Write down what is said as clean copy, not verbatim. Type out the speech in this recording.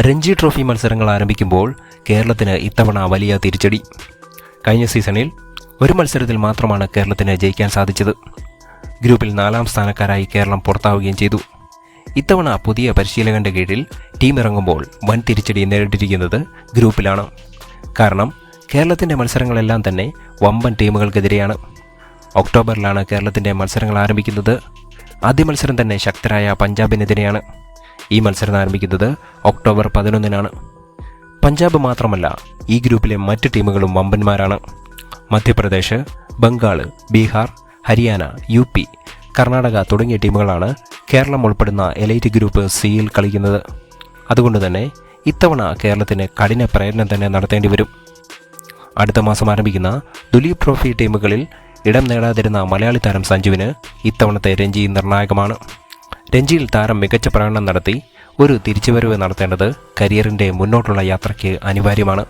Ranji trophy മത്സരങ്ങൾ ആരംഭിക്കുമ്പോൾ കേരളത്തിന് ഇത്തവണ വലിയ തിരിച്ചടി. കഴിഞ്ഞ സീസണിൽ ഒരു മത്സരത്തിൽ മാത്രമാണ് കേരളത്തിന് ജയിക്കാൻ സാധിച്ചത്. ഗ്രൂപ്പിൽ 4-ാം സ്ഥാനക്കാരായി കേരളം പുറത്താവുകയും ചെയ്തു. ഇത്തവണ പുതിയ പരിശീലകന്റെ കീഴിൽ ടീം ഇറങ്ങുമ്പോൾ വൻ തിരിച്ചടി നേരിട്ടിരിക്കുന്നത് ഗ്രൂപ്പിലാണ്. കാരണം കേരളത്തിൻ്റെ മത്സരങ്ങളെല്ലാം തന്നെ വമ്പൻ ടീമുകൾക്കെതിരെയാണ്. ഒക്ടോബറിലാണ് കേരളത്തിൻ്റെ മത്സരങ്ങൾ ആരംഭിക്കുന്നത്. ആദ്യ മത്സരം തന്നെ ശക്തരായ പഞ്ചാബിനെതിരെയാണ്. ഈ മത്സരം ആരംഭിക്കുന്നത് ഒക്ടോബർ 11-നാണ്. പഞ്ചാബ് മാത്രമല്ല, ഈ ഗ്രൂപ്പിലെ മറ്റ് ടീമുകളും വമ്പന്മാരാണ്. മധ്യപ്രദേശ്, ബംഗാൾ, ബീഹാർ, ഹരിയാന, UP, കർണാടക തുടങ്ങിയ ടീമുകളാണ് കേരളം ഉൾപ്പെടുന്ന എലൈറ്റ് ഗ്രൂപ്പ് സിയിൽ കളിക്കുന്നത്. അതുകൊണ്ട് തന്നെ ഇത്തവണ കേരളത്തിന് കഠിന പ്രയത്നം തന്നെ നടത്തേണ്ടി വരും. അടുത്ത മാസം ആരംഭിക്കുന്ന ദുലീപ് ട്രോഫി ടീമുകളിൽ ഇടം നേടാതിരുന്ന മലയാളി താരം സഞ്ജുവിന് ഇത്തവണത്തെ രഞ്ജി നിർണായകമാണ്. രഞ്ജിയിൽ താരം മികച്ച പ്രകടനം നടത്തി ഒരു തിരിച്ചുവരവ് നടത്തേണ്ടത് കരിയറിൻ്റെ മുന്നോട്ടുള്ള യാത്രയ്ക്ക് അനിവാര്യമാണ്.